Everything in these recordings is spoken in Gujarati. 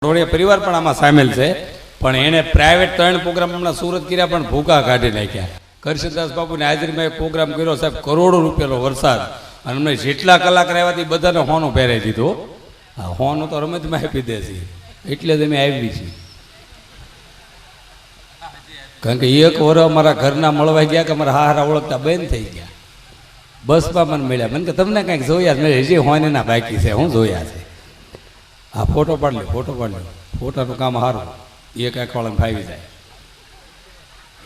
રોડિયા પરિવાર પણ આમાં સામેલ છે, પણ એને પ્રાઇવેટ 3 પ્રોગ્રામ હમણાં સુરત કર્યા પણ ભૂકા કાઢી નાખ્યા. કરશનદાસ બાપુની હાજરીમાં એક પ્રોગ્રામ કર્યો, સાહેબ કરોડો રૂપિયાનો વરસાદ, અને અમને જેટલા કલાકાર આવ્યા હતી બધાને હોનું પહેરાવી દીધું. હા, હોનું તો રમતમાં આપી દે છે, એટલે જ અમે આવી છીએ. કારણ કે એક વર્ષ અમારા ઘરના મળવા ગયા કે અમારા હારા ઓળખતા બંધ થઈ ગયા. બસમાં મને મળ્યા, મને કે તમને કાંઈક જોયા મેં હજી હોનના બાકી છે, હું જોયા છે. હા, ફોટો પાડી લો, ફોટો પાડી લો, ફોટાનું કામ સારું, એક વાળાને ફાવી જાય.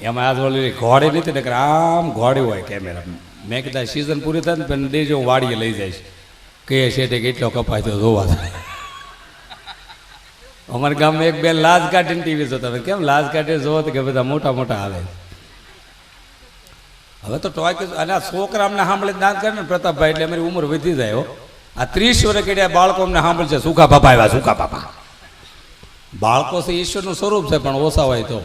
એમાં આજ ઓલી ઘોડે નથી ને, આમ ઘોડે હોય કેમેરા. મેં કીધા સિઝન પૂરી થાય ને પણ દેજો, હું વાડીએ લઈ જઈશ. કે શેઠે કેટલો કપાય તો જોવા થાય. અમારા ગામમાં એક બે લાજ કાઢીને ટીવી જોતા, કેમ લાજ કાઢીને જોવો તો કે બધા મોટા મોટા આવે. હવે તો ટોકી અને આ છોકરા અમને સાંભળે દાંત કરે ને પ્રતાપભાઈ, એટલે અમારી ઉંમર વધી જાય. હો, આ 30 વર્ષ કેડ્યા બાળકો અમને સાંભળશે, સુખા બાપા આવ્યા, સુખા બાપા. બાળકો છે ઈશ્વરનું સ્વરૂપ છે, પણ ઓછા હોય તો.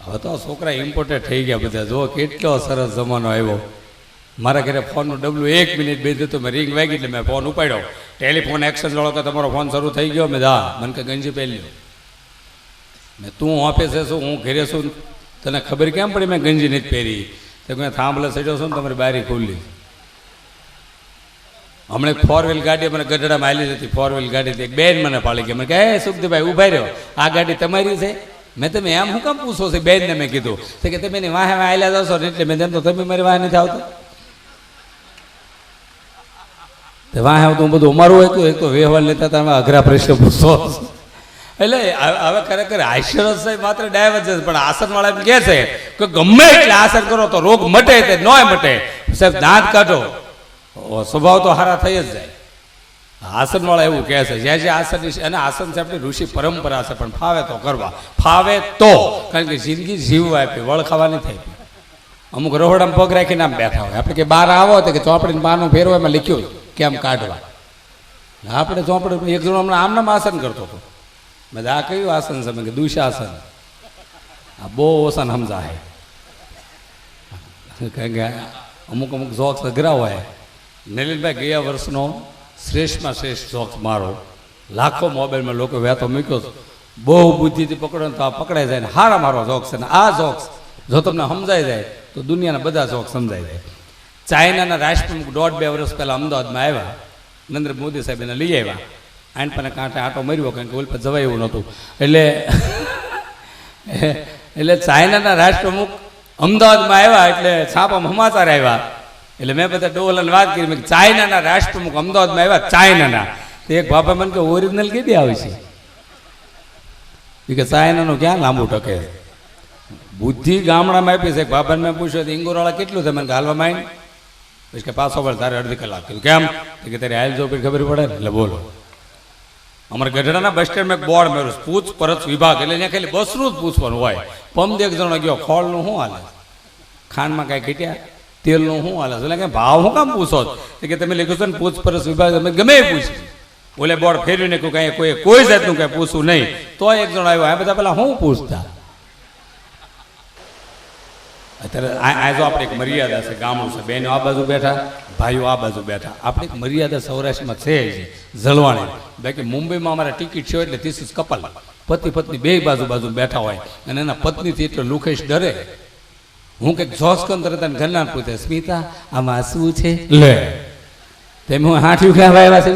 હવે તો છોકરા ઇમ્પોર્ટેડ થઈ ગયા બધા. જો કેટલો સરસ જમાનો આવ્યો. મારા ઘરે ફોનનું ડબલું 1 મિનિટ બેઠું તો મેં રિંગ વાગી એટલે મેં ફોન ઉપાડ્યો. ટેલિફોન એક્શન જોડો કે તમારો ફોન શરૂ થઈ ગયો. મેં હા, મને કે ગંજી પહેરી લ્યો. મેં તું ઓફિસે છું, હું ઘરે છું, તને ખબર કેમ પડી મેં ગંજી નથી પહેરી? તો મેં થાંભલે સડ્યો છું ને તમારી બારી ખુલ્લી. હમણાં 4 વ્હીલ ગાડી મને ગઢડામાં આવેલી હતી. 4 વ્હીલ ગાડી એક બેન મને પાડી ગઈ. મને કહે સુખદેવભાઈ ઉભા રહ્યો, આ ગાડી તમારી છે? મેં તમે એમ હું કામ પૂછો છે? બેનને મેં કીધું તો કે તમે એની વાહે આવેલા જશો ને એટલે મેં તેમ તો તમે મારી વાહે નથી આવતા. વાહે આવતું બધું અમારું હતું. એક તો વ્યવહાર લેતા તમે અઘરા પ્રશ્ન પૂછો. એટલે હવે ખરેખર આશીર્વાદ સાહેબ માત્ર ડાયવર છે, પણ આસનવાળા એમ કહે છે કે ગમે એટલે આસન કરો તો રોગ મટે તે નોય મટે. સાહેબ દાંત કાઢો, સ્વભાવ તો હારા થઈ જ જાય. આસનવાળા એવું કહે છે. જ્યાં જ્યાં આસન, અને આસન છે આપણી ઋષિ પરંપરા છે, પણ ફાવે તો કરવા, ફાવે તો. કારણ કે જિંદગી જીવવા આપી, વળ ખાવા નથી આપી. અમુક રહોડામાં પગ રાખીને આમ બેઠા હોય. આપણે કે બહાર આવો તો કે ચોપડીને બહારનું ફેરવો, એમાં લખ્યું કેમ કાઢવા. આપણે ચોપડી એક જણો હમણાં આમનામ આસન કરતો હતો. મેં આ કયું આસન છે? મેં કે દુશાસન. આ બહુ ઓસન સમજા હે. કારણ કે અમુક અમુક જોક્સ અઘરા હોય. નલિનભાઈ ગયા વર્ષનો શ્રેષ્ઠમાં શ્રેષ્ઠ જોક્સ મારો, લાખો મોબાઈલમાં લોકો વહેતો મૂક્યો. બહુ બુદ્ધિથી પકડો ને તો આ પકડાઈ જાય ને હારા મારો જોક્સ છે. ને આ જોક્સ જો તમને સમજાઈ જાય તો દુનિયાના બધા જોક્સ સમજાઈ જાય. ચાઇનાના રાષ્ટ્રપ્રમુખ 1.5-2 વર્ષ પહેલાં અમદાવાદમાં આવ્યા. નરેન્દ્ર મોદી સાહેબ એને લઈ આવ્યા. આંટપાને કાંઠે આંટો માર્યો, કારણ કે ઓલ પર જવાય એવું નહોતું. એટલે ચાઇનાના રાષ્ટ્રપ્રમુખ અમદાવાદમાં આવ્યા, એટલે છાપામાં સમાચાર આવ્યા. એટલે મેં બધા ડોલાને વાત કરી, મેં ચાઇનાના રાષ્ટ્રપ્રમુખ અમદાવાદમાં આવ્યા, ચાઇનાના. તો એક બાપા મને કે ઓરિજિનલ કીધી આવી છે? એ કે ચાઇનાનું ક્યાં લાંબુ ટકે? બુદ્ધિ ગામડામાં આપી છે. બાપાને મેં પૂછ્યું ઇંગોરાળા કેટલું છે? મને કે હાલવા માંડ. પછી કે પાછો વળ તારે અડધી કલાક. કેમ? કે તારે હાલ જો ખબર પડે ને. એટલે બોલો, અમારા ગઢડાના બસ સ્ટેન્ડમાં એક બોર્ડ મેળવ્યું, પૂછપરછ વિભાગ. એટલે ત્યાં ખાલી બસનું જ પૂછવાનું હોય. પમદે એક જણો ગયો, ખોળનું શું હાલે, ખાંડમાં કાંઈ ઘટ્યા, તેલનું શું હાલે, એટલે કે ભાવ શું કામ પૂછો? કે તમે લખ્યું છે ને પૂછપરછ વિભાગ, તમે ગમે એ પૂછી. ઓલે બોર્ડ ફેરવીને કાંઈ કોઈ જાતનું કાંઈ પૂછવું નહીં. તો એક જણો આવ્યો, આ બધા પેલા શું પૂછતા? અત્યારે આ જો આપણે એક મર્યાદા છે, ગામડું છે, બહેનો આ બાજુ બેઠા, ભાઈઓ આ બાજુ બેઠા. આપણે એક મર્યાદા સૌરાષ્ટ્રમાં છે જળવાણી. બાકી મુંબઈમાં અમારા ટિકિટ છે એટલે ધીસ ઇઝ કપલ, પતિ પત્ની બે બાજુ બાજુ બેઠા હોય, અને એના પત્નીથી એટલો લુખેશ ડરે. હું કંઈક જોશ કર તરત ઘરના પૂછે, સ્મિતા આમાં શું છે? લે તેમ હું 8 યુગ આવ્યા છે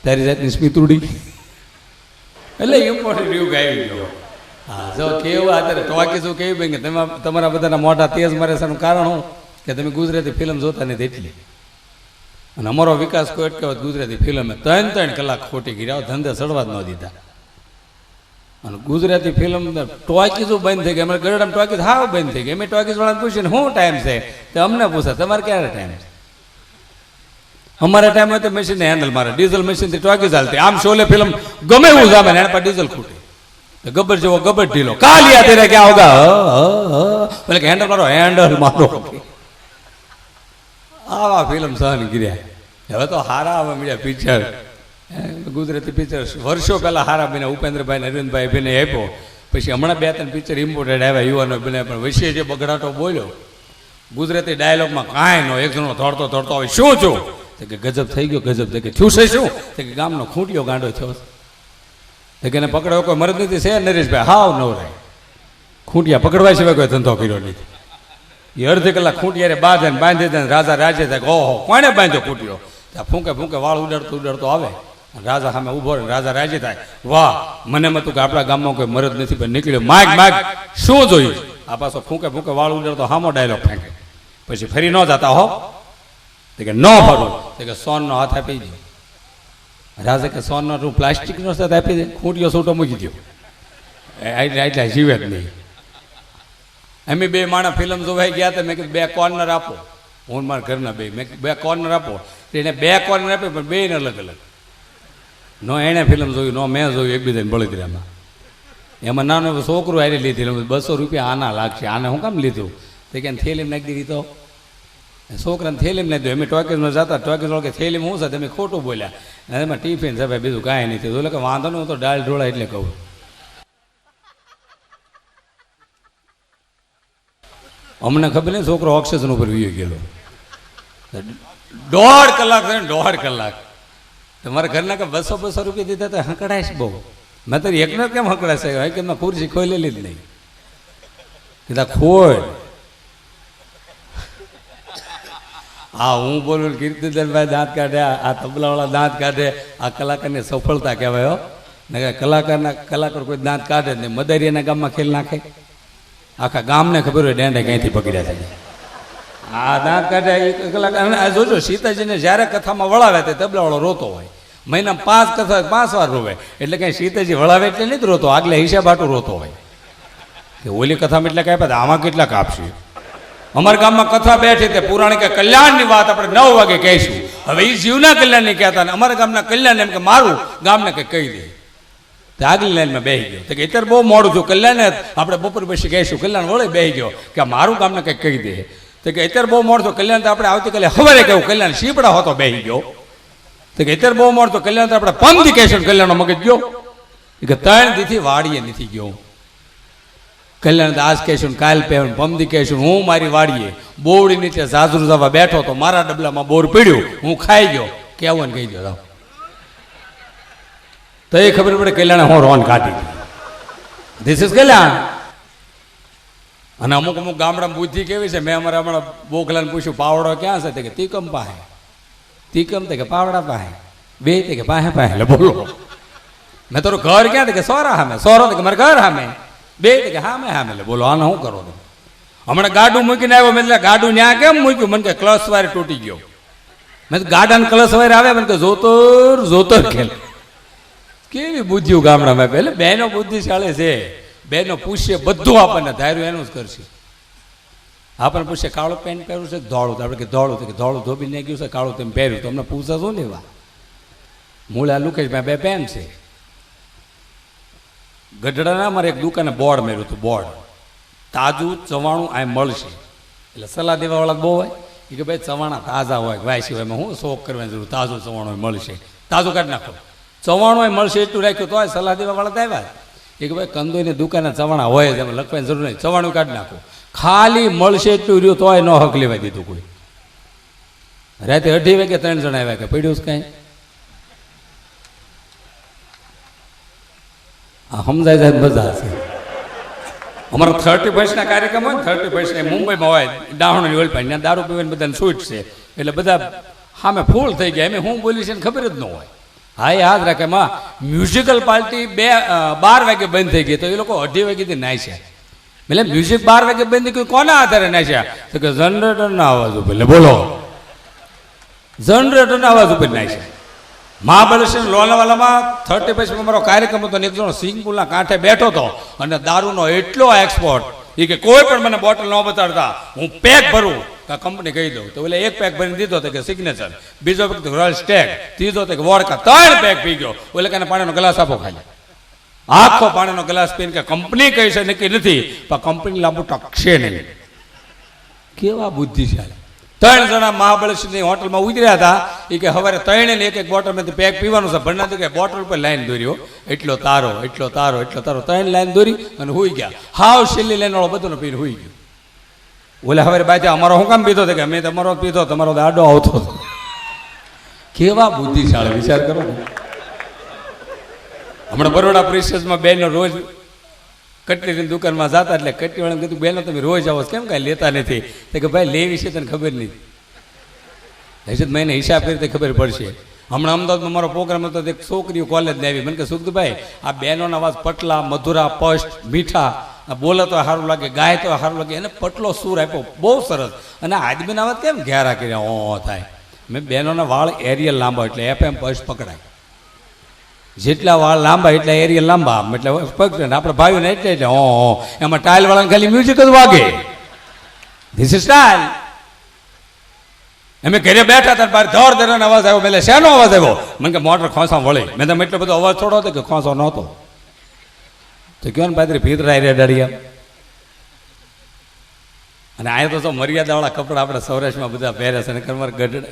તારી જાતની સ્મિતુડી. એટલે ઇમ્પોર્ટન્ટ યુગ આવી ગયો. હા, જો કેવું અત્યારે ટોકી શું કેવી ભાઈ કે તમે તમારા બધાના મોઢા તેજ મારે છે એનું કારણ શું? કે તમે ગુજરાતી ફિલ્મ જોતા નથી એટલી. અને અમારો વિકાસ કોઈ અટકાવત ગુજરાતી ફિલ્મે 3 કલાક ખોટી ગીર્યા, ધંધે ચડવા જ ન દીધા. અને ગુજરાતી ફિલ્મ ટોકીઝ બંધ થઈ ગઈ. અમારે ગરડામાં ટોકીઝ હાવ બંધ થઈ ગઈ. અમે ટોકીઝ વાળાને પૂછીને શું ટાઈમ છે તો અમને પૂછે તમારે ક્યારે ટાઈમ છે? અમારા ટાઈમ હોય તો મશીનને હેન્ડલ મારે, ડીઝલ મશીનથી ટોકીઝ હાલતી. આમ શોલે ફિલ્મ ગમે એવું જામે ને એના પર ડીઝલ ખૂટે, ગબ્બર જેવો ગબ્બર ઢીલો, કાલિયા તેરે ક્યાં હોગા, એટલે કે હેન્ડલ મારો, હેન્ડલ મારો. આવા ફિલ્મ સહન કર્યા. હવે તો હારા આવવા મળ્યા પિક્ચર, ગુજરાતી પિક્ચર. વર્ષો પહેલાં હારા બન્યા, ઉપેન્દ્રભાઈ ને અરવિંદભાઈ બેને આપ્યો. પછી હમણાં 2-3 પિક્ચર ઇમ્પોર્ટેડ આવ્યા યુવાનો બને. પણ વચ્ચે જે બગડાટો બોલ્યો ગુજરાતી ડાયલોગમાં કાંઈ નો, એક જણો ધોડતો ધોડતો હોય, શું છું તો કે ગજબ થઈ ગયો ગજબ. તો કે થયું છે શું? તો કે ગામનો ખૂંટિયો ગાંડો થયો. તો કે એને પકડ્યો કોઈ મરદ નથી છે નરેશભાઈ, હાવ નવરાય. ખૂંટિયા પકડવા સિવાય કોઈ ધંધો કર્યો નથી. એ અડધી કલાક ખૂંટિયારે બાંધી દે. રાજા રાજે થાય ઓહો કોને બાંધ્યો ખૂંટિયો? ફૂંકે ફૂંકે વાળ ઉડાડતો આવે. રાજા સામે ઉભો રહે. રાજા રાજી થાય, વાહ મને હતું કે આપણા ગામમાં કોઈ મરદ નથી પણ નીકળ્યો. માગ શું જોયું? આ પાછો ફૂંકે ફૂંકે વાળ ઉડાડતો હામો ડાયલોગ ફેંકે. પછી ફરી ન જતા હો તો કે ન ફરું. તો કે સોનનો હાથ આપી દે. રાજા કે સોનનો તું પ્લાસ્ટિકનો હાથ આપી દે. ખૂંટિયો છૂટો મૂકી દો. એટલા જીવે જ નહીં. અમે બે માણસ ફિલ્મ જોવાઈ ગયા હતા. મેં કીધું 2 કોર્નર આપો. હું મારા ઘરના મેં 2 કોર્નર આપો. એને 2 કોર્નર આપે પણ બેને અલગ અલગ. નો એણે ફિલ્મ જોયું નો મેં જોયું એકબીજાને બળતરામાં. એમાં નાનું છોકરું હારી લીધી 200 રૂપિયા આના લાગશે. આને હું કામ લીધું? તો કે થેલીમાં નાખી દીધી. તો છોકરાને થેલીમાં નાખી દીધું. અમે ટોકીઝમાં જતા ટોકીઝ કે થેલીમાં શું છે તમે ખોટું બોલ્યા. અને એમાં ટિફિન છે ભાઈ બીજું કાંઈ નહીં થયું. એટલે કે વાંધો નહીં હું તો દાળ ઢોળા એટલે કહું. અમને ખબર નહીં છોકરો ઓક્સિજન ઉપર વીયો ગયેલો. 1.5 કલાક છે ને 1.5 કલાક. તમારા ઘરના કે 200 રૂપિયા દીધા તો હંકડાઈશ બહુ. મેં તો એકને કેમ હંકડાશે? કે મેં ખુરશી ખોલેલી જ નહીં. કીધા ખોલ. હા હું બોલું કીર્તિદાનભાઈ દાંત કાઢે, આ તબલાવાળા દાંત કાઢે. આ કલાકારની સફળતા કહેવાય. હો ને કલાકાર કોઈ દાંત કાઢે જ નહીં. મદારીયાના ગામમાં ખેલ નાખે. આખા ગામને ખબર હોય ડેંડા ક્યાંયથી પકડ્યા છે. આ દાંત કાઢે એ કલાકાર. જોજો સીતાજીને જ્યારે કથામાં વળાવે તે તબલાવાળો રોતો હોય. મહિનામાં 5 કથા 5 વાર રોવે. એટલે કઈ સીતાજી વળાવે એટલે નથી રોતો, આગલે હિસાબ આટું રોતો હોય કે ઓલી કથામાં એટલે કાપ્યા આમાં કેટલા કાપશે. અમારા ગામમાં કથા બેઠી તે પુરાણી કે કલ્યાણની વાત આપણે 9 વાગે કહીશું. હવે એ જીવના કલ્યાણની કહેતા ને અમારા ગામના કલ્યાણ એમ કે મારું ગામને કંઈક કહી દે. તો આગલી લાઈનમાં બેસી ગયો. તો કે અત્યારે બહુ મોડું થયું. કલ્યાણ આપણે બપોર પછી કહીશું. કલ્યાણ વળે બેસી ગયો કે મારું ગામને કંઈક કહી દે. તો કે અત્યારે બહુ મોડું થયું. કલ્યાણ તો આપણે આવતીકાલે સવારે કહ્યું. કલ્યાણ શીપડા હોતો બેસી ગયો. તો કે અત્યારે બહુ મોડું થયું. કલ્યાણ તો આપણે પંદી કહીશું. કલ્યાણનો મગજ ગયો કે 3 દીથી વાડીએ નથી ગયો. કલ્યાણ આજ કહેશું કાલ પહેવું પમદી કહેશું. હું મારી વાડીએ બોવડી નીચે ઝાઝરું જવા બેઠો તો મારા ડબલામાં બોર પડ્યું. હું ખાઈ ગયો. કેવું કહી દો તો એ ખબર પડે કલ્યાણે હું રોન કાઢી. ધીસ ઇઝ કલ્યાણ. અને અમુક ગામડામાં બુદ્ધિ કેવી છે. મેં અમારા હમણાં બોખલાને પૂછ્યું પાવડો ક્યાં છે? કે તીકમ પાસે. તીકમ તે કે પાવડા પાસે. બે તે કે પાસે એટલે બોલો. મેં તારું ઘર ક્યાં? કે સોરા સામે. સોરો કે મારા ઘર સામે. બે કે હા મેં એટલે બોલો આને શું કરો? હમણાં ગાડું મૂકીને આવ્યો. મેં ગાડું ત્યાં કેમ મૂક્યું? મને કે ક્લચ વાયર તૂટી ગયો. મેં ગાડાને ક્લચ વાયર આવે મને કે જોતર ખેલ. કેવી બુદ્ધિઓ ગામડામાં. એટલે બહેનો બુદ્ધિશાળી છે. બહેનો પૂછશે બધું આપણને ધાર્યું એનું જ કરશે. આપણને પૂછે કાળું પેન્ટ પહેર્યું છે ધોળું? તો આપણે કે ધોળું. તો કે ધોળું ધોબી ને ગયું છે કાળું તેમ પહેર્યું. તો અમને પૂછા શું લેવા? મૂળા લુકેશભાઈ 2 પેન છે. ગઢડાના અમારે એક દુકાને બોર્ડ મેળવ્યું હતું. બોર્ડ તાજું ચવાણું આ મળશે. એટલે સલાહ દેવાવાળા બહુ હોય એ કે ભાઈ ચવાણા તાજા હોય વાયસી હોય. એમાં હું શોખ કરવાની જરૂર. તાજું ચવાણું મળશે. તાજું કાઢી નાખો. ચવાણું મળશે એટલું રાખ્યું તો સલાહ દેવાવાળા તો આવ્યા. એ કે ભાઈ કંદોઈની દુકાને ચવાણા હોય જ એમાં લખવાની જરૂર નહીં. ચવાણું કાઢી નાખો. ખાલી મળશે એટલું રહ્યું તોય ન હક લેવા દીધું કોઈ. રાતે 2:30 વાગે 3 જણા આવ્યા કે પડ્યું કાંઈ. આ સમજાય જાય મજા છે. અમારા 31 કાર્યક્રમ હોય ને 31 મુંબઈમાં હોય ડાહણની ઓલપાઈ ત્યાં દારૂ પીવાની બધાને છૂટ છે. એટલે બધા સામે ફૂલ થઈ ગયા. એમ હું બોલી છે ને ખબર જ ન હોય. હા એ યાદ રાખે. એમાં મ્યુઝિકલ પાર્ટી 12 વાગે બંધ થઈ ગઈ તો એ લોકો 2:30 વાગ્યાથી નાખ્યા. એટલે મ્યુઝિક 12 વાગે બંધ થઈ ગયું કોના આધારે નાખ્યા? તો કે જનરેટરના અવાજ ઉપર. એટલે બોલો જનરેટરના અવાજ ઉપર નાખ્યા. મહાબળેશ્વર લોનાવાલામાં 35 મારો કાર્યક્રમ હતો. એક જણો સ્વિમિંગ પુલના કાંઠે બેઠો હતો અને દારૂનો એટલો એક્સપોર્ટ એ કે કોઈ પણ મને બોટલ ન બતાડતા હું પેક ભરું કંપની કહી દઉં. તો એટલે 1 પેક ભરીને દીધો તો કે સિગ્નેચર, બીજો પેક રોયલ સ્ટેગ, ત્રીજો તો કે વોડકા, 3 પેક પી ગયો. એટલે કે પાણીનો ગ્લાસ આપો ખાલી. આખો પાણીનો ગ્લાસ પીને કે કંપની કહી છે નક્કી નથી પણ કંપની લાંબુ ટકશે નહીં. કેવા બુદ્ધિશાળી. 3 જણા મહાબળેશ્વરની હોટલમાં ઉતર્યા હતા. એ કે સવારે 3 ને 1 બોટલમાંથી પેક પીવાનું છે. ભણના કે બોટલ ઉપર લાઈન દોર્યો. એટલો તારો 3 લાઈન દોરી અને હુઈ ગયા. હાવ છેલ્લી લાઈન વાળો બધો પીને હુઈ ગયો. ઓલે હવે બાજુ અમારો હું કામ પીધો કે અમે તમારો પીધો તમારો આડો આવતો હતો. કેવા બુદ્ધિશાળી વિચાર કરો ને. હમણાં બરોડા પ્રિસ્ટેજમાં બેનો રોજ કટલીની દુકાનમાં જતા એટલે કટલીવાળાને કીધું બેનો તમે રોજ આવો કેમ કાંઈ લેતા નથી? તો કે ભાઈ લેવી છે તને ખબર નહીં. હજી મેં હિસાબ કરી તો ખબર પડશે. હમણાં અમદાવાદમાં મારો પ્રોગ્રામ હતો એક છોકરીઓ કોલેજને આવી મને કે સુખદભાઈ આ બહેનોના અવાજ પટલા મધુરા પષ્ટ મીઠા બોલે તો સારું લાગે ગાય તો સારું લાગે એને પટલો સૂર આપ્યો બહુ સરસ. અને આદમીના અવાજ કેમ ઘેરા કર્યા ઓ થાય. મેં બહેનોના વાળ એરિયલ લાંબા એટલે એફએમ પષ્ટ પકડાય. જેટલા વાળ લાંબા એટલા એરિયલ લાંબા એટલે પકડે. આપણે ભાઈઓને એટલે એટલે એમાં ટાઇલવાળાને ખાલી મ્યુઝિક જ વાગે. This is style. અમે ઘરે બેઠા હતા બાર ધોર ધરનો અવાજ આવ્યો. મેં શેનો અવાજ આવ્યો? મને કે મોટર ખોસા વળી. મેં તમે એટલો બધો અવાજ થોડો હતો કે ખોસો નહોતો. તો કયો ને પાદરી ભીતરા રે ડળિયા. અને આ તો મર્યાદાવાળા કપડાં આપણે સૌરાષ્ટ્રમાં બધા પહેરે છે. અને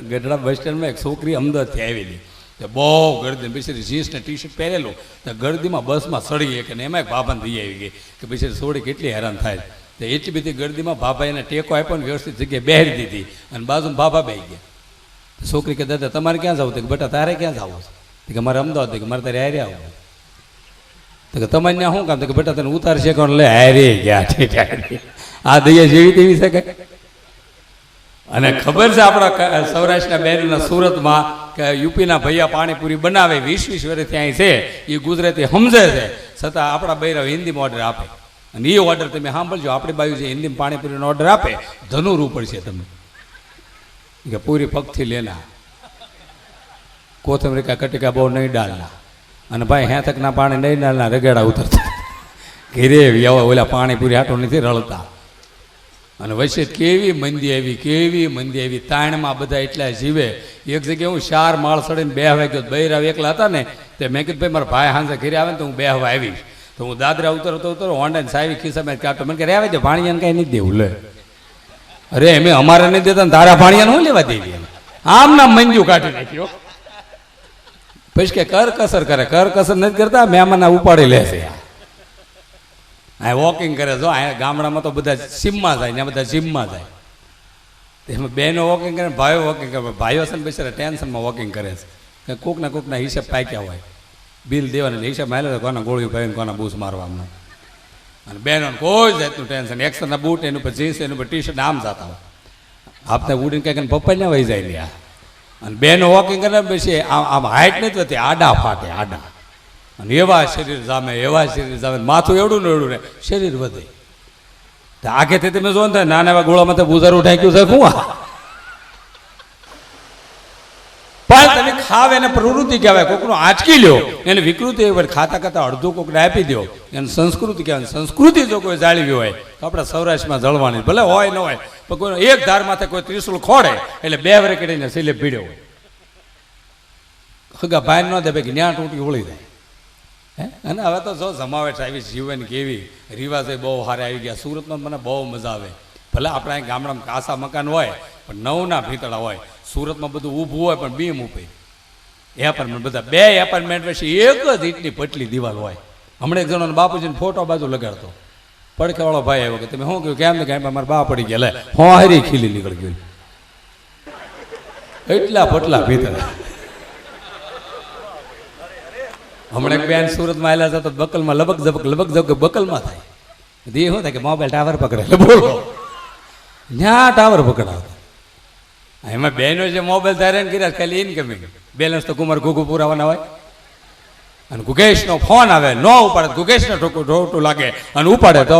ગઢડા બસ સ્ટેન્ડમાં એક છોકરી અમદાવાદથી આવેલી તો બહુ ગળદી બિચારી જીન્સ ને ટી શર્ટ પહેરેલું તો ગળદીમાં બસમાં સડી ગઈ કે એમાં એક ભાભાને દઈ આવી ગઈ કે બિચારી સોડી કેટલી હેરાન થાય. તો એટલી બધી ગળદીમાં ભાભા એને ટેકો આપ્યો ને વ્યવસ્થિત જગ્યાએ બેહારી દીધી અને બાજુમાં ભાભા બેસી ગયા. છોકરી કે દાદા તમારે ક્યાં જવું? તો કે બેટા તારે ક્યાં જવું છે? કે મારે અમદાવાદ. કે મારે તારે હારે આવું. તો કે તમારે ત્યાં શું કામ? તો કે બેટા તને ઉતારશે કોણ? લે હારે ગયા. આ દયા જેવી તેવી છે કઈ. અને ખબર છે આપણા સૌરાષ્ટ્રના બહેનોના સુરતમાં કે યુપીના ભૈયા પાણીપુરી બનાવે 20-20 વર્ષ ત્યાં છે એ ગુજરાતી સમજે છે છતાં આપણા બૈરાઓ હિન્દીમાં ઓર્ડર આપે. અને એ ઓર્ડર તમે સાંભળજો આપણી બાજુ જે હિન્દીમાં પાણીપુરીનો ઓર્ડર આપે ધનુર ઉપડશે તમે કે પૂરી પગથી લેના કોથમરી કા કટિકા બહુ નહીં ડાલના અને ભાઈ હે તકના પાણી નહીં ડાલના રગેડા ઉતરતા ઘેરે ઓલા પાણીપુરી હાટો નથી રળતા. અને વચ્ચે કેવી મંદી આવી તાણમાં બધા એટલા જીવે. એક જગ્યાએ હું 4 માળ ચડીને બેહવા ગયો. બૈરાવ એકલા હતા ને તે મેં કીધું ભાઈ મારા ભાઈ હાંજે ઘરે આવે ને તો હું બેહવા આવીશ. તો હું દાદરા ઉતરો હોન્ડાને સાવી ખિસ્સામાં કાઢતો. મને કે રહેવા દે ભાણિયાને કાંઈ નહીં દેવું લે. અરે એમ અમારે નહીં દેતા તારા ભાણિયાને હું લેવા દેવી? આમ નામ મંજુ કાઢી નાખ્યો. પછી કે કરકસર કરે. કરકસર નથી કરતા મહેમાન ઉપાડી લેશે. આ વોકિંગ કરે જો અહીંયા ગામડામાં તો બધા જીમમાં જાય ને બધા જીમમાં જાય. એમાં બહેનો વોકિંગ કરે ભાઈઓ વોકિંગ કરે. ભાઈઓ છે ને બેસાડે ટેન્શનમાં વોકિંગ કરે છે કે કોકના હિસાબ પાક્યા હોય બિલ દેવાના હિસાબ મારે કોના ગોળીઓ ભાઈને કોના બૂસ મારવાના. અને બહેનોને કોઈ જાતનું ટેન્શન. એક્સરના બૂટ એની ઉપર જીન્સ એની ઉપર ટી શર્ટ આમ જતા હોય આપને ઉડીને કંઈક પપ્પા ના વહી જાય લ્યા. અને બહેનો વોકિંગ કરે પછી આમ હાઈટ નથી હોતી આડા ફાટે આડા. અને એવા શરીર જામે માથું એવડું ને શરીર વધે. તો આગેથી તમે જો ને નાના એવા ગોળામાં તો બુજારું ઢાંક્યું છે શું? પણ તમે ખાવ એને પ્રવૃત્તિ કહેવાય. કોકનું આંચકી લ્યો એને વિકૃતિ ખાતા ખાતા અડધું કોકને આપી દો એને સંસ્કૃતિ કહેવાય. સંસ્કૃતિ જો કોઈ જાળવી હોય તો આપણા સૌરાષ્ટ્રમાં જળવાની ભલે હોય ન હોય પણ કોઈ એક ધાર માથે કોઈ ત્રિશુલ ખોડે એટલે 2 વરે કડીને સિલે ભીડ્યો હોય. હગા ભાઈ ન દે કે ન્યા તૂટી ઉળી જાય. અને હવે તો જો જમાવટ આવી જીવન કેવી રિવાજે બહુ સારા આવી ગયા. સુરતમાં મને બહુ મજા આવે. ભલે આપણા અહીં ગામડામાં કાસા મકાન હોય પણ નવના ભીતળા હોય. સુરતમાં બધું ઊભું હોય પણ બીમ ઉપે એપાર્ટમેન્ટ બધા 2 એપાર્ટમેન્ટ પછી એક જ ઈંટની પટલી દિવાલ હોય. હમણાં એક જણો બાપુજીને ફોટો બાજુ લગાડતો પડખેવાળો ભાઈ આવ્યો કે તમે શું કહ્યું કેમ ને કાંઈ મારા બા પડી ગયા લે હારી ખીલી નીકળી ગયું. એટલા પટલા ભીતળા. હમણાં એક બેન સુરતમાં આવેલા હતા તો બકલમાં લબક ઝબક બકલમાં થાય. એ શું થાય કે મોબાઈલ ટાવર પકડે બોલો ત્યાં ટાવર પકડાવતા. એમાં બહેનો જે મોબાઈલ ધારણ કર્યા ખાલી ઇનકમિંગ બેલેન્સ તો કુમાર ઘૂઘું પુરાવાના હોય. અને ગુગેશનો ફોન આવે ન ઉપાડે ગુગેશને રોટું લાગે અને ઉપાડે તો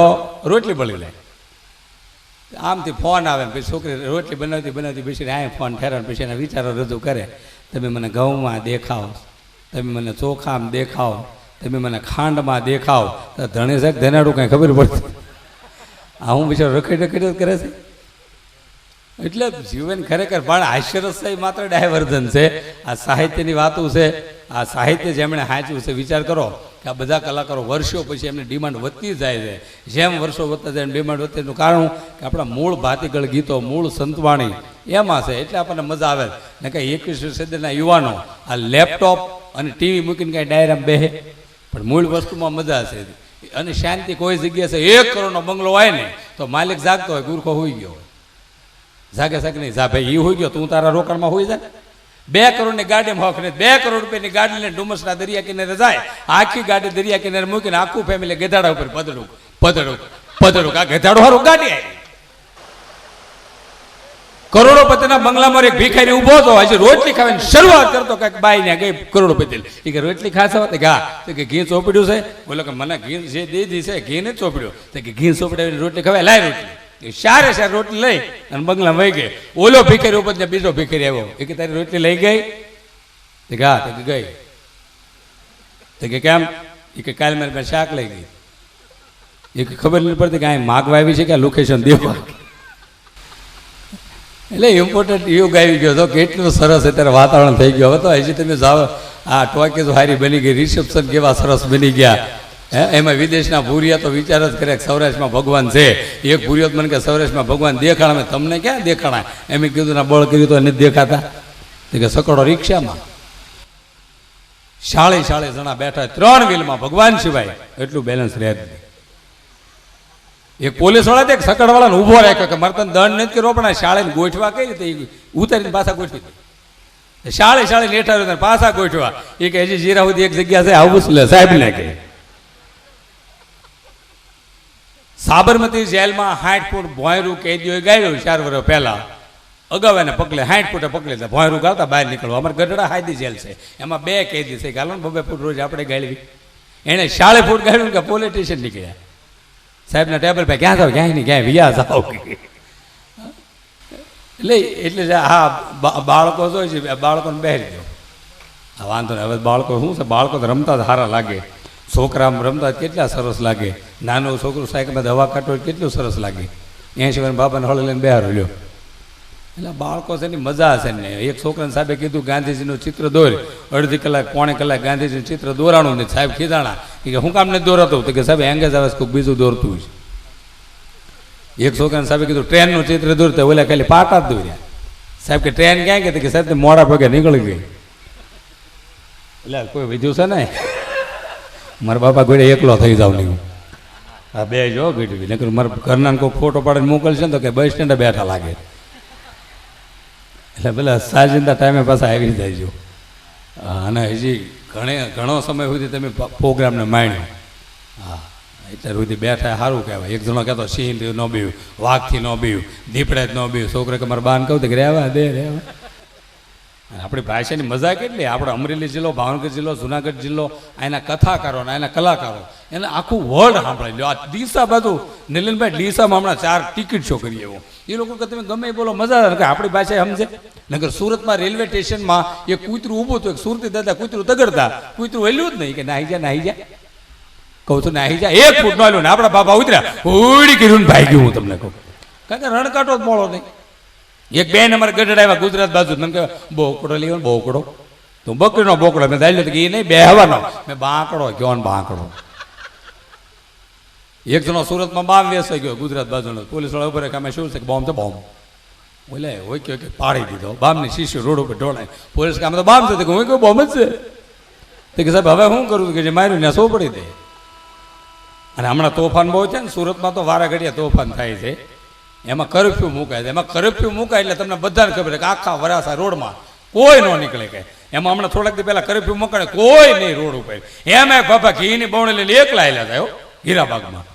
રોટલી બળી લે. આમથી ફોન આવે ને પછી છોકરી રોટલી બનાવતી બેસીને આ ફોન ઠેરાને પછી એના વિચારો રજૂ કરે. તમે મને ઘઉંમાં દેખાવ, તમે મને ચોખામાં દેખાવ, તમે મને ખાંડમાં દેખાવ. તો ધણી સાહેબ ધનાડું કાંઈ ખબર પડતી. આ હું બિચારો રખડી જ કરે છે. એટલે જીવન ખરેખર પણ હાસ્યરસ માત્ર ડાયવર્ઝન છે. આ સાહિત્યની વાતું છે. આ સાહિત્ય જેમણે સાચું છે. વિચાર કરો કે આ બધા કલાકારો વર્ષો પછી એમની ડિમાન્ડ વધતી જાય છે. જેમ વર્ષો વધતા જાય એમ ડિમાન્ડ વધતી એનું કારણ કે આપણા મૂળ ભાતીગળ ગીતો મૂળ સંતવાણી એમાં છે. એટલે આપણને મજા આવે ને કંઈ 21મી સદીના યુવાનો આ લેપટોપ અને ટીવી મૂકીને કાંઈ ડાયરામાં બેહે પણ મૂળ વસ્તુમાં મજા છે. અને શાંતિ કોઈ જગ્યાએ છે 1 કરોડનો બંગલો હોય ને તો માલિક જાગતો હોય ગુરખો હોઈ ગયો હોય. જાગે નહીં જા ભાઈ એ હોઈ ગયો તું તારા રોકાણમાં હોઈ જાય. 2 કરોડની ગાડી હોખ ને 2 કરોડ રૂપિયાની ગાડી લઈને ડુમસના દરિયા કિનારે જાય, આખી ગાડી દરિયા કિનારે મૂકીને આખું ફેમિલી ગધેડા ઉપર પધડું પધડું પધડું. આ ગધાડો હારું ગાડી આવી. કરોડોપતિના બંગલામાં એક ભિખારી ઉભો હતો, હજી રોટલી ખાવાની શરૂઆત કરતો, કઈક બાઈ ને ગઈ કરોડોપતિ. એ કે રોટલી ખાશો? કે ઘી ચોપડ્યું છે. બોલો કે મને ઘી જે દીધી છે ઘી ને ચોપડ્યો. કે ઘી ચોપડાવીને રોટલી ખવાય, લાય રોટલી. સારે સાર રોટલી લઈ અને બંગલા વહી ગઈ. ઓલો ભિખારી ઉપર ને બીજો ભિખારી આવ્યો. એ કે તારી રોટલી લઈ ગઈ? હા તો ગઈ. તો કે કેમ? એ કે કાલે મારી શાક લઈ ગઈ. એ ખબર નથી પડતી કે અહીં માગવા આવી છે કે લોકેશન દેવા. એટલે ઇમ્પોર્ટન્ટ યુગ આવી ગયો હતો. કેટલું સરસ અત્યારે વાતાવરણ થઈ ગયું. હવે તો હજી તમે જાઓ, આ ટોકીઝ હારી બની ગઈ, રિસેપ્શન કેવા સરસ બની ગયા. એમાં વિદેશના ભૂરિયા તો વિચાર જ કરે કે સૌરાષ્ટ્રમાં ભગવાન છે. એક ભૂરિયો મને કે સૌરાષ્ટ્રમાં ભગવાન દેખાણા, તમને ક્યાં દેખાણા? એમ કીધું ના બળ કર્યું તો નથી દેખાતા. કે સકડો રિક્ષામાં 40 જણા બેઠા, 3 વ્હીલમાં, ભગવાન સિવાય એટલું બેલેન્સ રહે જ નહીં. એક પોલીસ વાળા એક સકડ વાળાને ઉભો રાખ્યો કે મારે તને દંડ નથી કરવો, પણ આ શાળાને ગોઠવા કઈ રીતે ઉતારીને પાછા ગોઠવી દે. શાળે નેઠાવ્યું પાછા ગોઠવા. એ કે હજી જીરા સુધી એક જગ્યા છે, આવું સાહેબ ને કે સાબરમતી જેલમાં 60 ફૂટ ભોંયરું કેદીઓએ ગાળ્યું 4 વર્ષ પહેલા. અગાઉ એને પકડે 60 ફૂટે પકડી લીધા. ભોંયરું ગાળતા બહાર નીકળવા. અમારે ગઢડા હાયદી જેલ છે, એમાં 2 કેદી છે. ગાલો ને 2 ફૂટ રોજ આપણે ગાળવી. એને 40 ફૂટ ગાળ્યું કે પોલીસ સ્ટેશન નીકળ્યા. સાહેબના ટેબલ પર ક્યાં જાવ? ક્યાંય નહીં, ક્યાંય વિયા જાવ. એટલે હા બાળકો જોઈ છે, બાળકોને બેસી દો. હા વાંધો નહીં. હવે બાળકો શું છે, બાળકો તો રમતા સારા લાગે. છોકરા રમતા કેટલા સરસ લાગે. નાનું છોકરું સાયકલમાં દવા કાઢો કેટલું સરસ લાગે. 80 વર્ષ બાપાને હળ લઈને બહાર લ્યો. એટલે બાળકો છે એની મજા છે ને. એક છોકરાને સાહેબે કીધું ગાંધીજીનું ચિત્ર દોર. અડધી કલાક 1.25 કલાક ગાંધીજીનું ચિત્ર દોરાણું નથી. સાહેબ ખીજાણા કે હું કામ નથી દોરાતું? તો કે સાહેબ એંગેજ આવે કોઈ બીજું દોરતું છે. એક છોકરાને સાહેબે કીધું ટ્રેનનું ચિત્ર દોરતા, ઓલા ખાલી પાટા જ દોર્યા. સાહેબ કે ટ્રેન ક્યાં ગઈ? કે સાહેબ મોડા પગે નીકળી ગઈ. એટલે કોઈ વિધ્યું છે ને મારા બાપા ગોળે એકલો થઈ જાવ નહીં. હા બે જો ગીટવી નકર મારા ઘરના કોઈ ફોટો પાડીને મોકલશે ને તો કે બસ સ્ટેન્ડે બેઠા લાગે. એટલે પેલા સાજિંદા ટાઈમે પાછા આવી જાય જો. અને હજી ઘણો સમય સુધી તમે પ્રોગ્રામને માણ્યો. હા અત્યાર સુધી બેઠા સારું કહેવાય. એક જણો કહેતો સિંહ ન બીયું, વાઘથી ન બીયું, દીપડે જ ન બીયું. છોકરા કે મારા બાને કહું કે રહેવા દે રહેવા. આપણી ભાષાની મજા કેટલી. આપણે અમરેલી જિલ્લો, ભાવનગર જિલ્લો, જુનાગઢ જિલ્લો, એના કથાકારો ને એના કલાકારો, એને આખું વર્લ્ડ સાંભળી લો. આ ડીસા બાજુ નીલનભાઈ ડીસામાં હમણાં 4 ટિકિટ શો કરી એવો. એ લોકો કે તમે ગમે એ બોલો મજા આવે કે આપણી ભાષા સમજે. નગર સુરતમાં રેલવે સ્ટેશનમાં એક કૂતરું ઊભું હતું. એક સુરતી દાદા કૂતરું તગડતા, કૂતરું હેલ્યું જ નહીં કે નાહી જા કહું છું નાહી જા. 1 ફૂટ નો હાલ્યું ને આપણા બાપા ઉતર્યા, ઉડી કર્યું ને ભાઈ ગયું. હું તમને કહું કારણ કે રણકાટો જ મોળો નહીં. એક બેન અમારે ગઢડા આવ્યા ગુજરાત બાજુ, મને કહે બોકડો લેવો ને બોકડો. તો બકરીનો બોકડો મેં દાલ્યો કે એ નહીં બેહવાનો. મેં બાંકડો કયો ને બાંકડો. એક જણો સુરતમાં બામ વેસાઈ ગયો ગુજરાત બાજુનો. પોલીસ વાળા ઉપર અમે શું છે કે બોમ્બ તો બોમ્બ બોલે હોય કે પાડી દીધો. બામની શીશી રોડ ઉપર ઢોળાય. પોલીસ કામ તો બામ છે હું કહું બોમ્બ જ છે. કે સાહેબ હવે શું કરું કે જે માર્યું ને સો પડી દે. અને હમણાં તોફાન બહુ છે ને સુરતમાં, તો વારા ઘડિયા તોફાન થાય છે. એમાં કરફ્યુ મુકાય છે. એમાં કરફ્યુ મુકાય એટલે તમને બધાને ખબર છે કે આખા વરાસા રોડમાં કોઈ ન નીકળે. કે એમાં હમણાં થોડાક દી પહેલા કરફ્યુ મુકાય કોઈ નહીં રોડ ઉપર. એમાં બાપા ઘીની બવણી લઈને એકલા આવેલા હતા હીરાબાગમાં.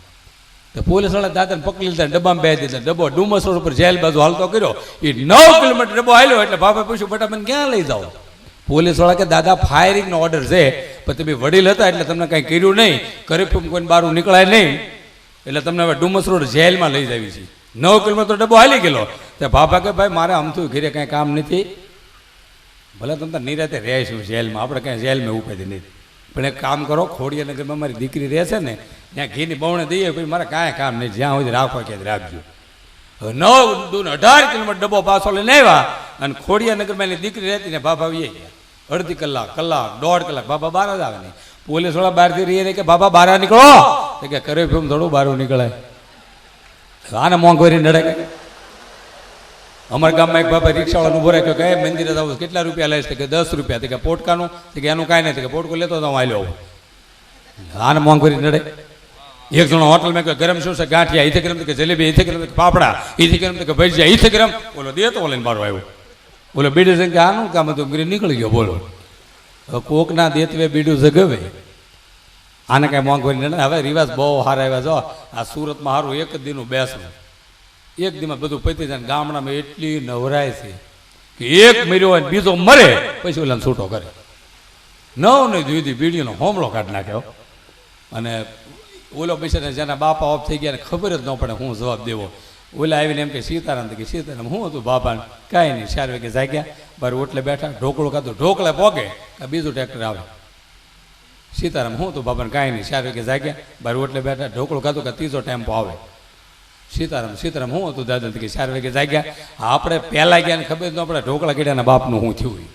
તો પોલીસ વાળા દાદાને પકડી લીધા, ડબ્બામાં બેસી દીધા. ડબ્બો ડુમસ રોડ ઉપર જેલ બાજુ હાલતો કર્યો. એ 9 કિલોમીટર ડબ્બો હાલ્યો. એટલે બાપા પૂછ્યું બટા મને ક્યાં લઈ જાઓ? પોલીસ વાળા કે દાદા ફાયરિંગનો ઓર્ડર છે, પણ તમે વડીલ હતા એટલે તમને કંઈ કર્યું નહીં, કરફ્યુ કોઈને બહાર નીકળાય નહીં, એટલે તમને હવે ડુમસ રોડ જેલમાં લઈ જાવી છે. 9 કિલોમીટર ડબ્બો હાલી ગયેલો. તો બાપા કે ભાઈ મારે આમતું ઘરે કાંઈ કામ નથી, ભલે તમે નિરાતે રહેશું જેલમાં, આપણે કાંઈ જેલમાં ઉપાધી નથી, પણ એક કામ કરો, ખોડિયાનગરમાં મારી દીકરી રહે છે ને ત્યાં ઘીની બવણે દઈએ, પછી મારે કાંઈ કામ નહીં, જ્યાં સુધી રાખવા ક્યાંય રાખજો. હવે 9 દૂને 18 કિલોમીટર ડબ્બો પાછો લઈને આવ્યા અને ખોડિયાનગરમાં એની દીકરી રહેતી ને બાપા આવી ગયા. અડધી કલાક, 1.5 કલાક બાપા બહાર જ આવે નહીં. પોલીસ વાળા બહારથી રહીએ કે બાપા બહાર નીકળો. કે કરે ફેમ થોડું બહાર નીકળાય, આને મોંઘવારી નડે. અમારા ગામમાં એક બાપા રિક્ષાવાળાનું ઉભો રાખ્યો કે મંદિરે જવું કેટલા રૂપિયા લે છે? કે 10 રૂપિયા. કે પોટકાનું? કે એનું કાંઈ નથી, કે પોટકો લેતો તો હાલ્યો. આને મોંઘવારી નડે. એક જણો હોટલમાં કે ગરમ શું છે? ગાંઠિયા. ઈથે ગરમ કે જલેબી, ઈથે ગરમ કે પાપડા, ઈથે ગરમ કે ભજીયા, ઈથે ગરમ. બોલો દે તો લઈને બારો આવ્યો. બોલો બીડું છે કે આનું કામ હતું નીકળી ગયો. બોલો હવે કોકના દેતવે બીડું જગવે આને કાંઈ મોંઘવારી નહીં. હવે રિવાજ બહુ સારા આવ્યા. જો આ સુરતમાં સારું એક જ દીનું બેસવું, એક દીમાં બધું પતી જાય. ગામડામાં એટલી નવરાય છે કે એક મર્યો હોય બીજો મરે પછી ઓલાને છૂટો કરે. નહીં જોઈતી બીડીનો હોમલો કાઢી નાખ્યો. અને ઓલો બિચારા જેના બાપા ઓફ થઈ ગયા ને ખબર જ ન પડે હું જવાબ દેવો. ઓલા આવીને એમ કે સીતારામ કે સીતારામ શું હતું બાપાને? કાંઈ નહીં, 4 વાગે જાગ્યા, બાર ઓટલે બેઠા, ઢોકળું ખાધું, ઢોકળે પોગે કે બીજું ટ્રેક્ટર આવે. સીતારામ શું હતું બાપાને? કાંઈ નહીં, 4 વાગે જાગ્યા, બાર ઓટલે બેઠા, ઢોકળું ખાધું કે ત્રીજો ટેમ્પો આવે. સીતારામ સીતારામ શું હતું દાદા? કે 4 વાગે જાગ્યા. આપણે પહેલાં ગયા ને ખબર ન પડે ઢોકળા કીડાના બાપનું શું થયું.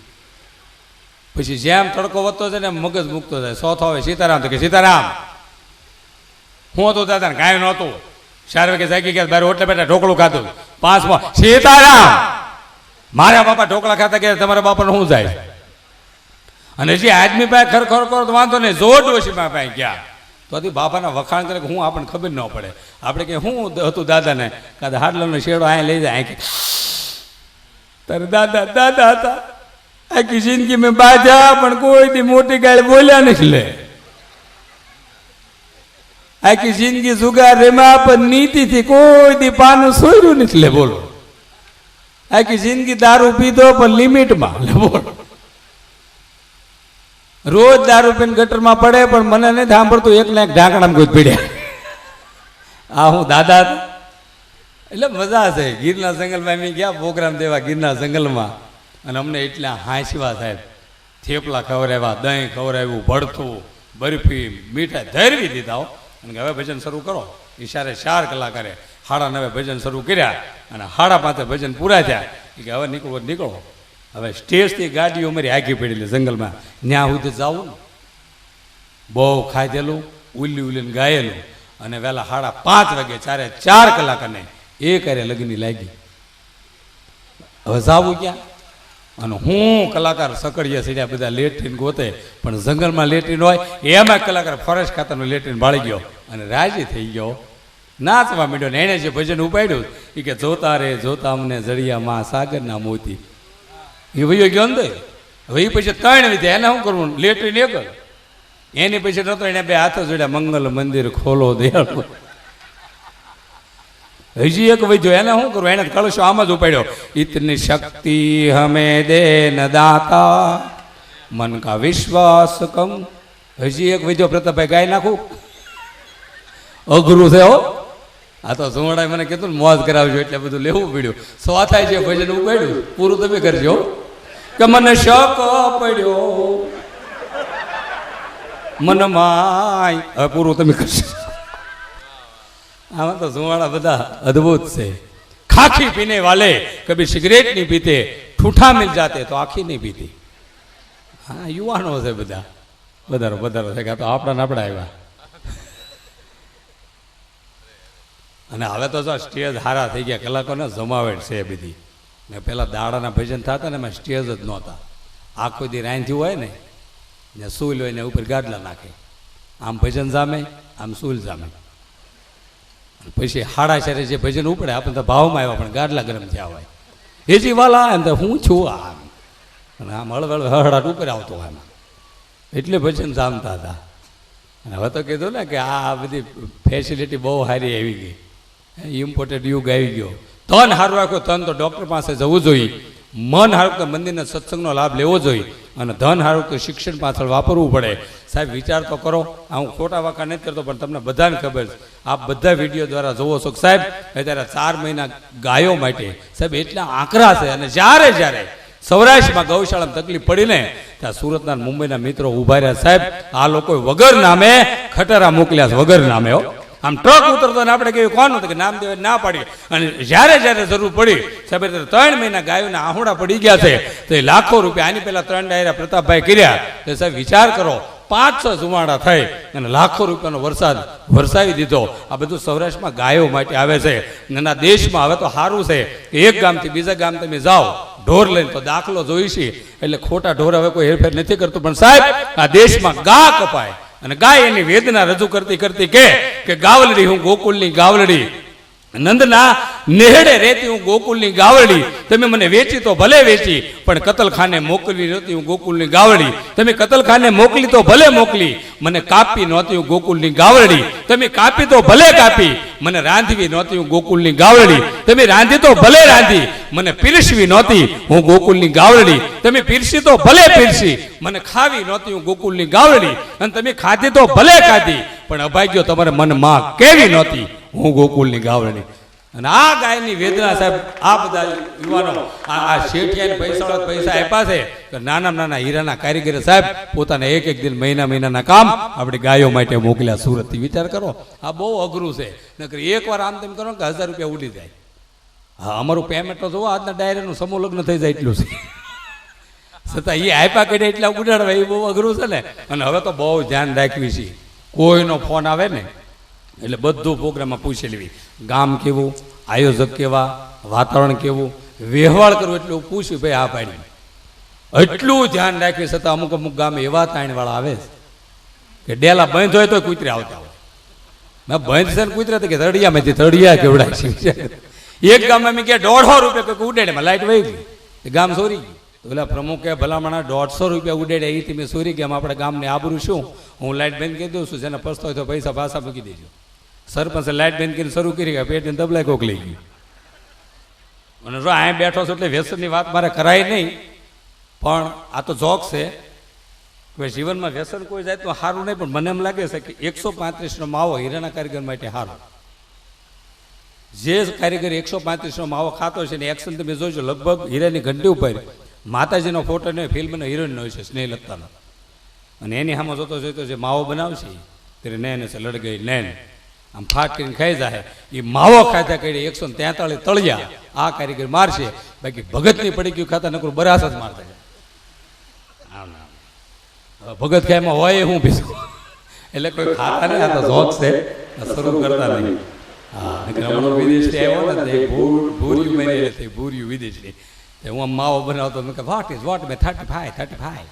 પછી જેમ તડકો વધતો જાય ને મગજ મૂકતો જાય. ચોથો આવે સીતારામ તો કે સીતારામ શું હતું દાદા? કાંઈ નહોતું, 4 વાગે જાગી ગયા, બાર ઓટલે બેઠા, ઢોકળું ખાધું. 5મો સીતારામ મારા બાપા ઢોકળા ખાતા ગયા, તમારા બાપાને શું જાય? અને જે આદમી પાસે ખરખર કરો તો વાંધો નહીં, જોર ડોશીમાં પાસે ગયા તો બાપાના વખાણ કરે કે હું આપણને ખબર ન પડે. આપણે કે શું હતું દાદાને? કાદા હાડલાનો શેડો અહીંયા લઈ જાય. તારે દાદા દાદા હતા, આખી જિંદગી મેં બાધા પણ કોઈ દી મોટી ગાળ બોલ્યા નથી. લે આખી જિંદગી જુગાર રેમાં પણ નીતિથી કોઈ દી પાનું સોર્યું નથી. લે બોલો આખી જિંદગી દારૂ પીધો પણ લિમિટમાં. લે બોલો રોજ દારૂ પીને ગટરમાં પડે પણ મને નથી સાંભળતું, એકને એક ઢાંકણામાં કોઈ પીડ્યા. આ હું દાદા હતા. એટલે મજા છે. ગીરના જંગલમાં અમે ગયા પ્રોગ્રામ દેવા ગીરના જંગલમાં, અને અમને એટલા હાંસવા સાહેબ. થેપલા ખવડાવ્યા, દહીં ખવડાવ્યું, ભડથું, બરફી, મીઠાઈ ધરવી દીધા. અને હવે ભજન શરૂ કરો. ઈશારે 4 કલાકારે 9:30 ભજન શરૂ કર્યા અને 5:30 ભજન પૂરા થયા. કે હવે નીકળો નીકળો. હવે સ્ટેજથી ગાડીઓ મારી આગી પડેલી જંગલમાં, ત્યાં સુધી જવું ને બહુ ખાધેલું, ઉલ્લી ઉલ્લીને ગાયેલું. અને વહેલા 5:30 વાગે 4 કલાક અને એક હારે લગ્ની લાગી. હવે જાવું ક્યાં? અને હું કલાકાર સકડીએ સીડ્યા બધા લેટ્રીન ગોતે, પણ જંગલમાં લેટ્રીન હોય એમાં કલાકાર ફરજ ખાતાનો લેટ્રીન બાળી ગયો અને રાજી થઈ ગયો, નાચવા માંડ્યો. ને એણે જે ભજન ઉપાડ્યું એ કે જોતા રે જોતા અમને જડિયામાં સાગરના મોતી, એ વયો ગયો અંદર. હવે એ પછી 3 વિધ્યા, એને શું કરવું? લેટ્રીન એક એની પછી નતો, એને 2 હાથ જોડ્યા, મંગલ મંદિર ખોલો દયાળુ. હજી એક વૈદ્યો, એને શું કરવું? એને કળશો આમ જ ઉપાડ્યો, ઇતની શક્તિ હમે દે ન દાતા મન કા વિશ્વાસ કમ. હજી એક વૈદ્યો પ્રતાપભાઈ ગાઈ નાખું, અઘરું છે હો. આ તો સુવડાએ મને કીધું ને મોજ કરાવજો એટલે બધું લેવું પડ્યું. સ્વા થાય છે ભજન ઉપાડ્યું, પૂરું તમે કરજો. કે મને શક પડ્યો મનમાં, હવે પૂરું તમે કરશો. આમાં તો સુવાળા બધા અદ્ભુત છે. ખાખી પીને વાલે કભી સિગરેટ નહીં પીતે, ઠૂઠા મિલ જાતે તો આખી નહીં પીતી. હા યુવાનો છે બધા, વધારો વધારો છે કે તો આપણા આવ્યા. અને હવે તો જો સ્ટેજ હારા થઈ ગયા, કલાકોને જમાવેટ છે બધી. ને પેલા દાડાના ભજન થતા ને એમાં સ્ટેજ જ નહોતા. આખો દી રાંધ્યું હોય ને સૂલ હોય ને ઉપર ગાડલા નાખે, આમ ભજન જામે, આમ સૂલ જામે. પછી 4:30 જે ભજન ઉપડે આપણે તો ભાવમાં આવ્યા પણ ગાડલા ગરમ થયા હોય. એજી વાલા એમ તો હું છું આમ, અને આમ હળવળ હળહળાટ ઉપર આવતો હોય એમાં, એટલે ભજન જામતા હતા. અને હવે તો કીધું ને કે આ બધી ફેસિલિટી બહુ સારી આવી ગઈ, ઇમ્પોર્ટેડ યુગ આવી ગયો. તન સારું રાખ્યો, તન તો ડૉક્ટર પાસે જવું જોઈએ, મન સારું તો મંદિરના સત્સંગનો લાભ લેવો જોઈએ, અને ધન સારું તો શિક્ષણ પાછળ વાપરવું પડે. સાહેબ વિચાર તો કરો. હું ખોટા વાંકા નથી કરતો પણ તમને બધાને ખબર છે, આપ બધા વિડીયો દ્વારા જોવો છો. સાહેબ અત્યારે 4 મહિના ગાયો માટે સાહેબ એટલા આંકડા છે. અને જ્યારે સૌરાષ્ટ્રમાં ગૌશાળામાં તકલીફ પડીને ત્યાં સુરતના મુંબઈના મિત્રો ઉભા રહ્યા. સાહેબ આ લોકોએ વગર નામે ખટારા મોકલ્યા છે, વગર નામે હો. આમ ટ્રક ઉતરતો ને આપણે કહ્યું કોણ હતું કે નામ દેવા ના પાડી. અને જ્યારે જરૂર પડી સાહેબ 3 મહિના ગાયોના આહુડા પડી ગયા છે તો એ લાખો રૂપિયા આની પહેલા 3 ડાયરા પ્રતાપભાઈ કર્યા. તો સાહેબ વિચાર કરો, 500 જુમાડા થઈ અને લાખો રૂપિયાનો વરસાદ વરસાવી દીધો. આ બધું સૌરાષ્ટ્રમાં ગાયો માટે આવે છે. અને આ દેશમાં હવે તો સારું છે કે એક ગામથી બીજા ગામ તમે જાઓ ઢોર લઈને તો દાખલો જોઈશી, એટલે ખોટા ઢોર હવે કોઈ હેરફેર નથી કરતું. પણ સાહેબ આ દેશમાં ગા કપાય અને ગાય એની વેદના રજૂ કરતી કે ગાવલડી હું ગોકુળની ગાવલડી, નંદના નેહડે રહેતી હું ગોકુલની ગાવડી, તમે મને વેચી તો ભલે વેચી, પણ કતલખાને મોકલવી નહોતી હું ગોકુલની ગાવડી. તમે કતલખાને મોકલી તો ભલે મોકલી, મને કાપી નહોતી હું ગોકુલની ગાવડી. તમે કાપી તો ભલે કાપી, મને રાંધવી નહોતી હું ગોકુલની ગાવડી. તમે રાંધી તો ભલે રાંધી, મને પીરસવી નહોતી હું ગોકુલની ગાવડી. તમે પીરસી તો ભલે પીરસી, મને ખાવી નહોતી હું ગોકુલની ગાવડી. અને તમે ખાધી તો ભલે ખાધી, પણ અભાગ્યો તમારે મન માં કેવી નહોતી હું ગોકુલની ગાવડી. અને આ ગાયની વેદના સાહેબ, આ બધા યુવાનો આ શેઠિયાને પૈસા આપ્યા છે તો નાના નાના હીરાના કારીગર સાહેબ પોતાના એક એક દિન મહિનાના કામ આપણે ગાયો માટે મોકલ્યા સુરતથી. વિચાર કરો, આ બહુ અઘરું છે. નકર એકવાર આમ તેમ કરો કે 1000 રૂપિયા ઉડી જાય. હા, અમારું પેમેન્ટ તો જોવો, આજના ડાયરાનું સમૂહ લગ્ન થઈ જાય એટલું છે. છતાં એ આપ્યા કરે એટલા ઉડાડવા એ બહુ અઘરું છે ને. અને હવે તો બહુ ધ્યાન રાખવી છે. કોઈનો ફોન આવે ને એટલે બધું પ્રોગ્રામમાં પૂછી લેવી, ગામ કેવું, આયોજક કેવા, વાતાવરણ કેવું, વ્યવહાર કરવું, એટલું પૂછ્યું ભાઈ આ પાડી. એટલું ધ્યાન રાખવી છતાં અમુક ગામ એવા તાણવાળા આવે કે ડેલા બંધ હોય તો કૂતરે આવતા હોય. મેં બંધ છે ને કૂતરા કે તળિયામાંથી તળિયા કેવડાય છે. એક ગામમાં મેં કે 150 રૂપિયા કોઈ ઉડેડેમાં લાઈટ વહી ગઈ, ગામ સોરી ગયું. તો પેલા પ્રમુખે ભલામણા 150 રૂપિયા ઉડેડે એ તમે સોરી ગયા, આપણા ગામને આબરૂ શું, હું લાઈટ બંધ કરી દઉં છું, જેને પસ્તો હોય તો પૈસા પાછા મૂકી દેજો. સરપંચે લાઈટ બંધ કરીને શરૂ કરી ગયા, પેટને દબલાય કોક લઈ ગયું. અને જો અહીંયા બેઠો છો એટલે વ્યસનની વાત મારે કરાય નહીં, પણ આ તો જોક છે. જીવનમાં વ્યસન કોઈ જાય તો સારું નહીં, પણ મને એમ લાગે છે કે 135નો માવો હીરાના કારીગર માટે સારો. જે કારીગર 135નો માવો ખાતો છે ને એક્શન તમે જોઈજો, લગભગ હીરાની ઘંટી ઉપર માતાજીનો ફોટો ને ફિલ્મનો હિરોઈન હોય છે સ્નેહલતાનો. અને એની સામે જોતો જે માવો બનાવશે ત્યારે નેન છે લડ ગઈ નેન આમ ફાટ કરીને ખાઈ જાય. એ માવો ખાતા કરી 143 તળિયા આ કારીગર મારશે, બાકી ભગતની પડી ગયું ખાતા નકરું બરાસ જ મારતા જાય. ભગત ખાયમાં હોય હું બીજું એટલે કોઈ ખાતા નહીં, આ તો જોક છે, શરૂ કરતા નહીં. હા, વિદેશથી આવ્યો ને ભૂર્યું મેં ભૂર્યું વિદેશથી હું આમ માવો બનાવતો, મેં કે વોટ મેં 35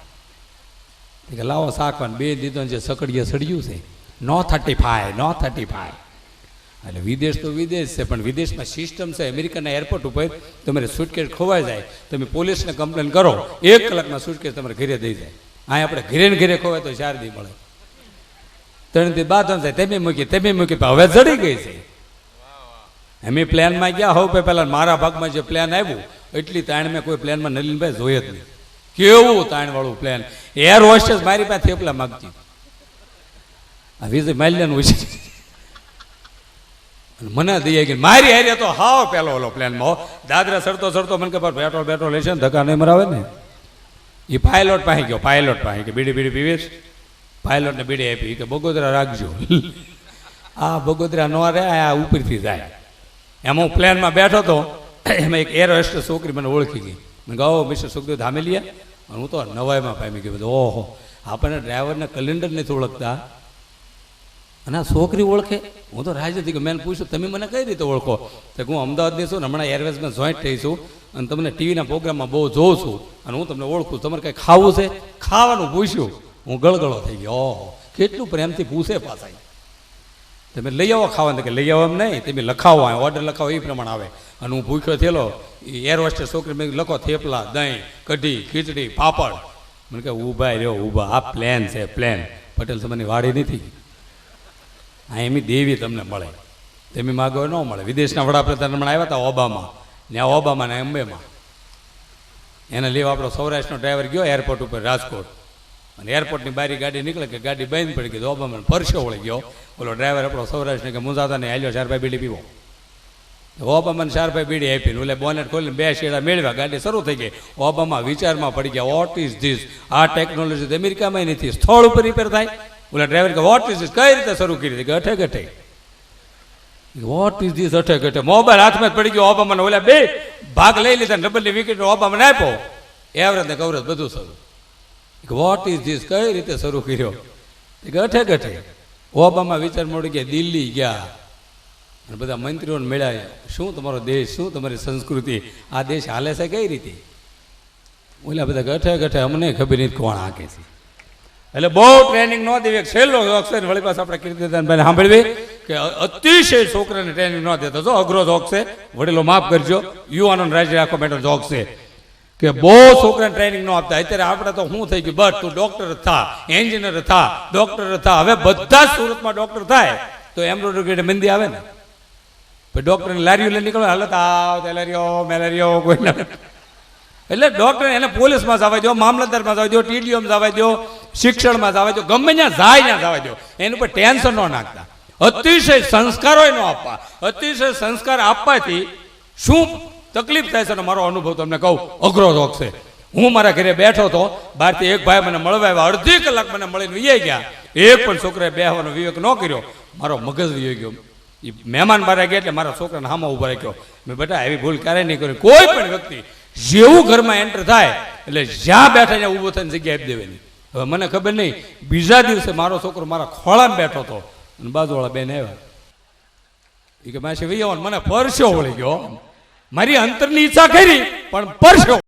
કે લાવો શાકવાન બે દીધો જે સકડીએ સડ્યું છે નો 35 એટલે વિદેશ તો વિદેશ છે, પણ વિદેશમાં સિસ્ટમ છે. અમેરિકાના એરપોર્ટ ઉપર તમારે સુટકેસ ખોવાઈ જાય, તમે પોલીસને કમ્પ્લેન કરો, 1 કલાકમાં સુટકેસ તમારે ઘરે દઈ જાય. અહીં આપણે ઘરે ને ઘરે ખોવાય તો 4 દી મળે, 3 દી બાદ થાય. તમે મૂકી હવે જડી ગઈ છે. અમે પ્લાનમાં ગયા હવે પહેલાં મારા ભાગમાં જે પ્લાન આવ્યું એટલી તાણ મેં કોઈ પ્લાનમાં નલિનભાઈ જોઈએ જ નહીં. કેવું તાણવાળું પ્લાન, એર હોસ્ટેસ મારી પાસે થેપલા માગતી, આ વિજય માલ્યાનું હોય છે. મને દઈ ગઈ મારી હારે તો હાવ પેલો ઓલો પ્લાનમાં દાદરા ચડતો મને કે પેટ્રોલ લેશે ને ધક્કા નહીં મરાવે ને. એ પાયલોટ પાસે ગયો, કે બીડી પીવીશ, પાયલોટને બીડી આપી કે બગોદરા રાખજો. આ બગોદરા ન રહે, આ ઉપરથી જાય. એમાં હું પ્લેનમાં બેઠો હતો, એમાં એક એર હોસ્ટેસ છોકરી મને ઓળખી ગઈ. મેં કહો મિસ્ટર સુખદેવ ધામેલિયા, અને હું તો નવાઈમાં પામી ગયો. બધું ઓહો, આપણને ડ્રાઈવરને કેલેન્ડર નથી ઓળખતા અને આ છોકરી ઓળખે. હું તો રાજી હતી કે મેં પૂછ્યું તમે મને કઈ રીતે ઓળખો? તો હું અમદાવાદની છું ને, હમણાં એરવેઝમાં જોઈન્ટ થઈ છું અને તમને ટીવીના પ્રોગ્રામમાં બહુ જોઉં છું અને હું તમને ઓળખું. તમારે કંઈ ખાવું છે? ખાવાનું પૂછ્યું, હું ગળગળો થઈ ગયો. ઓહો, કેટલું પ્રેમથી પૂછે પાછા. તમે લઈ આવો ખાવાનું? કે લઈ આવો એમ નહીં, તમે લખાવો, ઓર્ડર લખાવો એ પ્રમાણે આવે. અને હું ભૂખ્યો થયેલો, એર હોસ્ટેસ છોકરી મેં લખો થેપલા, દહીં, કઢી, ખીચડી, પાપડ. મને કહે ઊભા રહ્યો ઊભા, આ પ્લેન છે પ્લેન, પટેલ તમારી વાડી નથી. આ એમની દેવી તમને મળે, તમે માગો ન મળે. વિદેશના વડાપ્રધાન હમણાં આવ્યા હતા ઓબામા, ત્યાં ઓબામાના અંબેમાં એને લેવા આપણો સૌરાષ્ટ્રનો ડ્રાઈવર ગયો એરપોર્ટ ઉપર રાજકોટ, અને એરપોર્ટની બારી ગાડી નીકળે કે ગાડી બંધ પડી ગઈ. ઓબામાને પરસો વળી ગયો. બોલો ડ્રાઈવર આપણો સૌરાષ્ટ્રને કે મુંજાતા ને હાલ્યો 4 ભાઈ બીડી પીવો. ઓબામાને 4 ભાઈ બીડી આપીને ઓલે બોનેટ ખોલીને 2 શેડા મેળવ્યા, ગાડી શરૂ થઈ ગઈ. ઓબામા વિચારમાં પડી ગયા, વોટ ઇઝ ધીસ? આ ટેકનોલોજી તો અમેરિકામાં નથી, સ્થળ ઉપર રિપેર થાય. ઓલા ડ્રાઈવર કે વોટ ઇઝ ધીસ? કઈ રીતે શરૂ કરી હતી? અઠે ગઠે. What is this? અઠે ગઠે. મોબાઈલ હાથમાં જ પડી ગયો ઓબામાને. ઓલા 2 ભાગ લઈ લીધા, ડબલની વિકેટ ઓબામાને આપ્યો, એવરેજ ને કવરેજ બધું શરૂ. Vote is this? કઈ રીતે શરૂ કર્યો? અઠે ગઠે. ઓબામા વિચાર મળી ગયા, દિલ્હી ગયા અને બધા મંત્રીઓને મળ્યા. શું તમારો દેશ, શું તમારી સંસ્કૃતિ, આ દેશ હાલે છે કઈ રીતે? ઓલા બધા ગઠે ગઠે, અમને ખબર નથી કોણ હાકે છે. એટલે બહુ ટ્રેનિંગ ન દેવી. છેલ્લો અક્ષર વળી પાસ આપણે કીર્તિદાનભાઈને સાંભળવી કે અતિશય છોકરાને ટ્રેનિંગ ન દેતો. જો અઘરો જોક છે, વડીલો માફ કરજો, યુવાનોને રાજ્ય રાખવા માટે જોક છે કે બહુ છોકરાને ટ્રેનિંગ ન આપતા. અત્યારે આપણે તો શું થઈ ગયું, બસ તું ડોક્ટર થા, એન્જિનિયર થા, ડોક્ટર થા. હવે બધા જ સુરતમાં ડોક્ટર થાય તો એમ્બ્રોઇડરી મંદી આવે ને. ડોક્ટરની લારીઓ લઈને નીકળો, હાલત આવ તેલારીઓ મેલેરિયો કોઈ ના. એટલે ડોક્ટર એને પોલીસમાં જવા દો, મામલતદારમાં જવા દો, ટીડીઓમાં જવા દો, શિક્ષણમાં જવા દો, ગમે ત્યાં જાય ત્યાં જવા દો, એની ઉપર ટેન્શન ન નાખતા. અતિશય સંસ્કારો ન આપવા. અતિશય સંસ્કાર આપવાથી શું તકલીફ થાય છે મારો અનુભવ તમને કહું, અઘરો જોક છે. હું મારા ઘરે બેઠો હતો, બહારથી એક ભાઈ મને મળવા આવ્યા, અડધી કલાક મને મળીને વી ગયા. એક પણ છોકરાએ બેહવાનો વિવેક ન કર્યો, મારો મગજ વી ગયો. એ મહેમાન બારે ગયા એટલે મારા છોકરાને હામાં ઉભા રાખ્યો. મેં બેટા આવી ભૂલ ક્યારેય નહીં કરી. કોઈ પણ વ્યક્તિ જેવું ઘરમાં એન્ટર થાય એટલે જ્યાં બેઠા ત્યાં ઊભો થઈને જગ્યા આપી દેવાની. હવે મને ખબર નહીં, બીજા દિવસે મારો છોકરો મારા ખોળામાં બેઠો હતો અને બાજુવાળા બેન આવ્યા, એ કે માસી વહી આવવાનું. મને પરસ્યો વળી ગયો. મારી અંતરની ઈચ્છા કરી પણ પરસ્યો